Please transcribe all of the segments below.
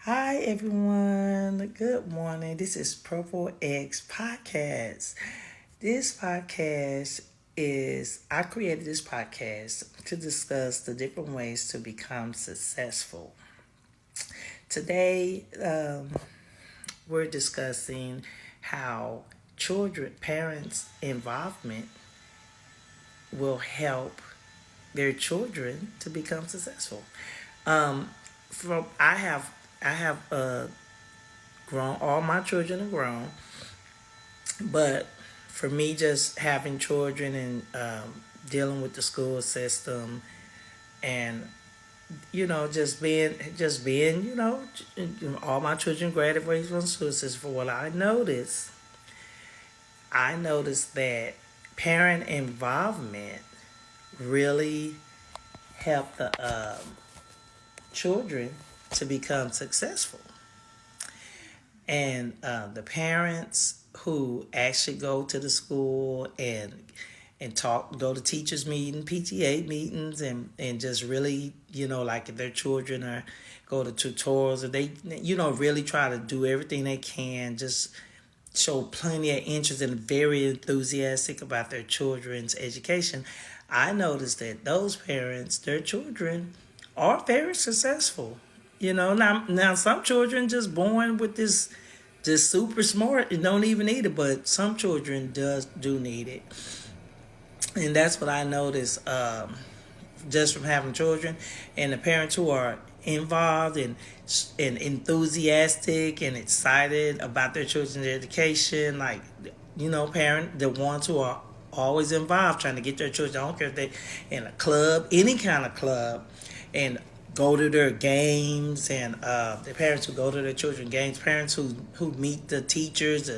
Hi everyone. Good morning. This is Purple Eggs Podcast. This podcast is I created this podcast to discuss the different ways to become successful. Today, we're discussing how parents' involvement will help their children to become successful. Um, from I have grown. All my children are grown, but for me, just having children and dealing with the school system and just being all my children graduated from school system. For what I noticed that parent involvement really helped the children to become successful. And the parents who actually go to the school and talk, go to teachers meeting, PTA meetings, and just really, like if their children are go to tutorials, or they, really try to do everything they can, just show plenty of interest and very enthusiastic about their children's education. I noticed that those parents, their children, are very successful. Now some children just born with this just super smart and don't even need it, but some children do need it, and that's what I noticed just from having children, and the parents who are involved and enthusiastic and excited about their children's education, like parent the ones who are always involved trying to get their children. I don't care if they in a club, any kind of club, and go to their games, and the parents who go to their children games, parents who meet the teachers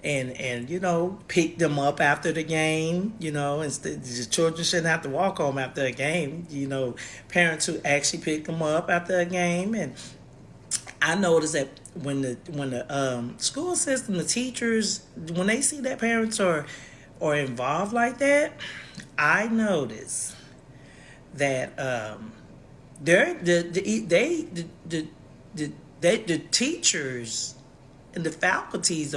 and pick them up after the game. Instead the children shouldn't have to walk home after a game. Parents who actually pick them up after a game. And I noticed that when the school system, the teachers, when they see that parents are involved like that, I notice that they're the teachers and the faculties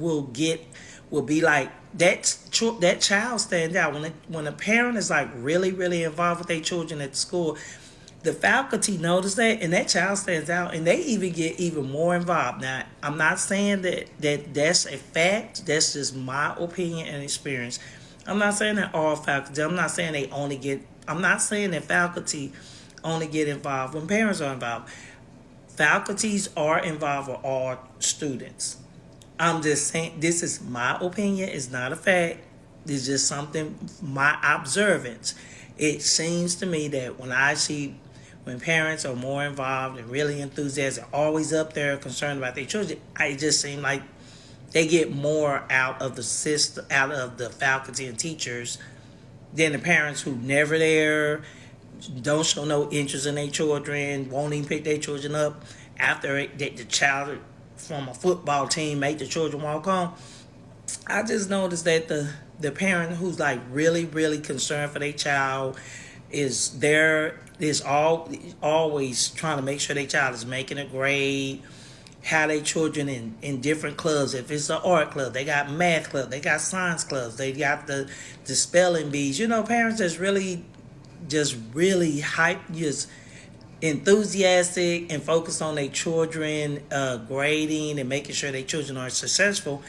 will be like that child stands out when a parent is like really involved with their children at the school. The faculty notice that, and that child stands out, and they even get even more involved. Now, I'm not saying that's a fact. That's just my opinion and experience. I'm not saying that all faculty. I'm not saying that faculty only get involved when parents are involved. Faculties are involved with all students. I'm just saying, this is my opinion. It's not a fact. It's just something, my observance. It seems to me that when parents are more involved and really enthusiastic, always up there concerned about their children, it just seems like they get more out of the system, out of the faculty and teachers, than the parents who never there, don't show no interest in their children, won't even pick their children up after the child from a football team make the children walk home. I just noticed that the parent who's like really concerned for their child always trying to make sure their child is making a grade, have their children in different clubs. If it's an art club, they got math club, they got science clubs, they got the spelling bees. Parents just really hype, just enthusiastic and focused on their children grading and making sure their children are successful.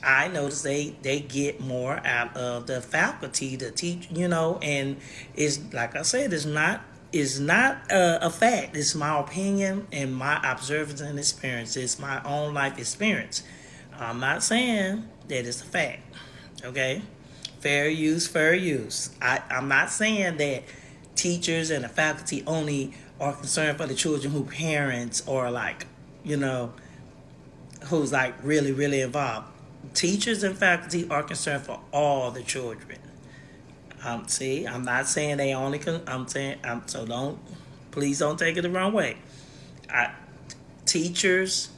I notice they get more out of the faculty to teach, and it's like I said, it's not a fact. It's my opinion and my observance and experience. It's my own life experience. I'm not saying that it's a fact. Okay, fair use, fair use. I'm not saying that teachers and the faculty only are concerned for the children who parents are like, who's like really involved. Teachers and faculty are concerned for all the children. See, I'm not saying they only. I'm saying, so please don't take it the wrong way. I, teachers,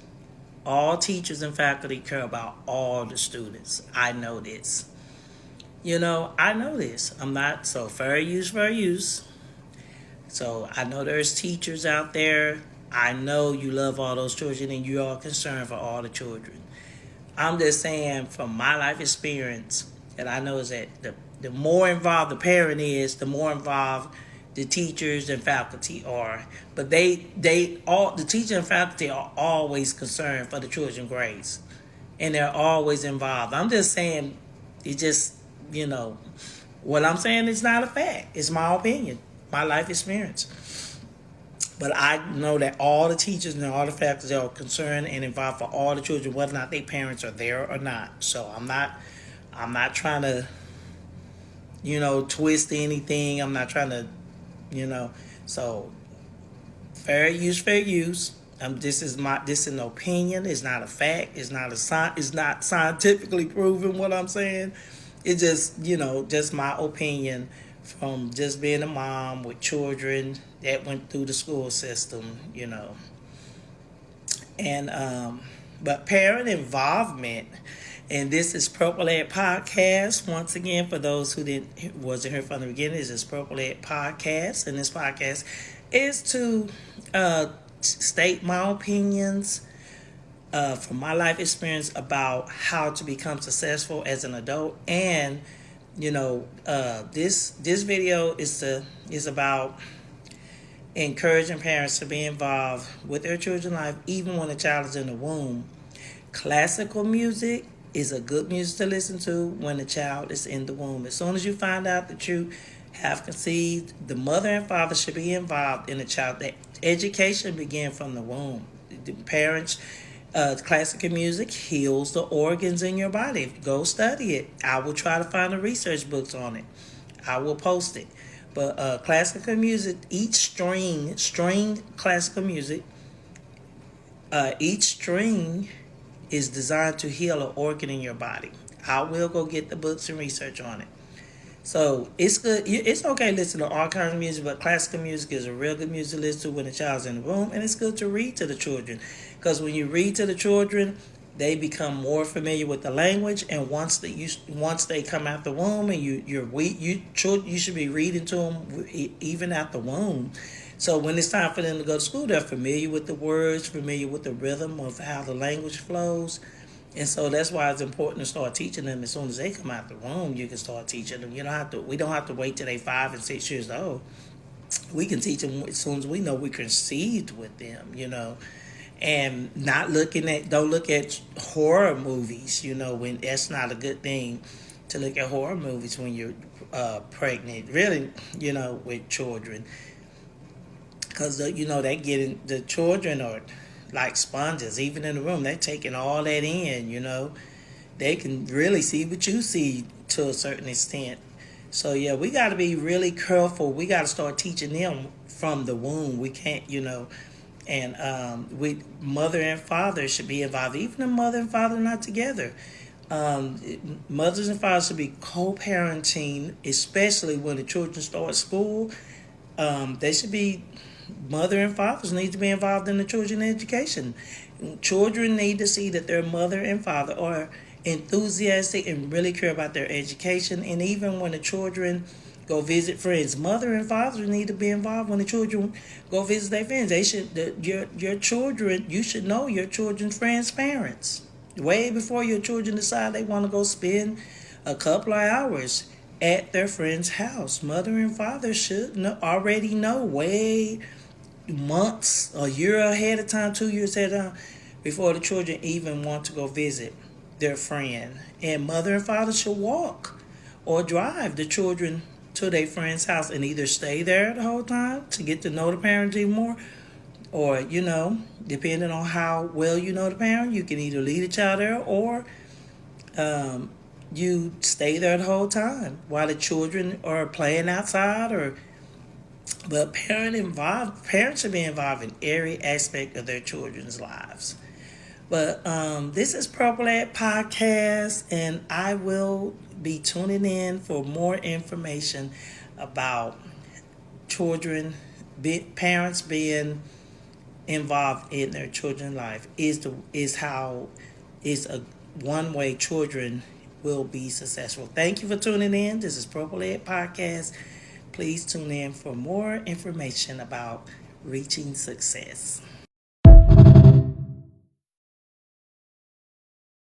all teachers and faculty care about all the students. I know this. I know this. I'm not, so fair use, fair use. So I know there's teachers out there I know you love all those children and you are concerned for all the children. I'm just saying from my life experience that I know is that the more involved the parent is, the more involved the teachers and faculty are. But they all the teacher and faculty are always concerned for the children's grades. And they're always involved. I'm just saying it just, you know, what I'm saying is not a fact. It's my opinion, my life experience. But I know that all the teachers and all the faculty are concerned and involved for all the children, whether or not their parents are there or not. So I'm not trying to, twist anything. I'm not trying to, so fair use, fair use. This is an opinion. It's not a fact. It's not scientifically proven what I'm saying. It's just my opinion from just being a mom with children that went through the school system, And but parent involvement, and this is PurpleEggs Podcast. Once again, for those who wasn't here from the beginning, this is PurpleEggs Podcast, and this podcast is to state my opinions from my life experience about how to become successful as an adult. And this video is about encouraging parents to be involved with their children's life even when the child is in the womb. Classical music is a good music to listen to when the child is in the womb. As soon as you find out that you have conceived, the mother and father should be involved in the child. The education begins from the womb. The parents, classical music heals the organs in your body. Go study it. I will try to find the research books on it. I will post it. But classical music, each string classical music, each string is designed to heal an organ in your body. I will go get the books and research on it. So it's good. It's okay to listen to all kinds of music, but classical music is a real good music to listen to when the child's in the womb, and it's good to read to the children, because when you read to the children, they become more familiar with the language, and once they come out the womb, and you should be reading to them even out the womb. So when it's time for them to go to school, they're familiar with the words, familiar with the rhythm of how the language flows. And so that's why it's important to start teaching them as soon as they come out the womb. You can start teaching them. We don't have to wait till they 5 and 6 years old. We can teach them as soon as we know we conceived with them, and don't look at horror movies, when that's not a good thing to look at horror movies when you're pregnant, really, with children. Because, the children are like sponges, even in the room. They're taking all that in, They can really see what you see to a certain extent. So, yeah, we got to be really careful. We got to start teaching them from the womb. We can't, and mother and father should be involved. Even if mother and father are not together. Mothers and fathers should be co-parenting, especially when the children start school. They should be... Mother and fathers need to be involved in the children's education. Children need to see that their mother and father are enthusiastic and really care about their education. And even when the children go visit friends, mother and father need to be involved when the children go visit their friends. Your children, you should know your children's friends' parents way before your children decide they want to go spend a couple of hours at their friend's house. Mother and father should already know way months, a year ahead of time, 2 years ahead of time, before the children even want to go visit their friend. And mother and father should walk or drive the children to their friend's house and either stay there the whole time to get to know the parents even more, or, depending on how well you know the parent, you can either leave the child there or you stay there the whole time while the children are playing outside. But parents should be involved in every aspect of their children's lives. But this is PurpleEggs Podcast, and I will be tuning in for more information about parents being involved in their children's life is a one way children will be successful. Thank you for tuning in. This is PurpleEggs Podcast. Please tune in for more information about reaching success.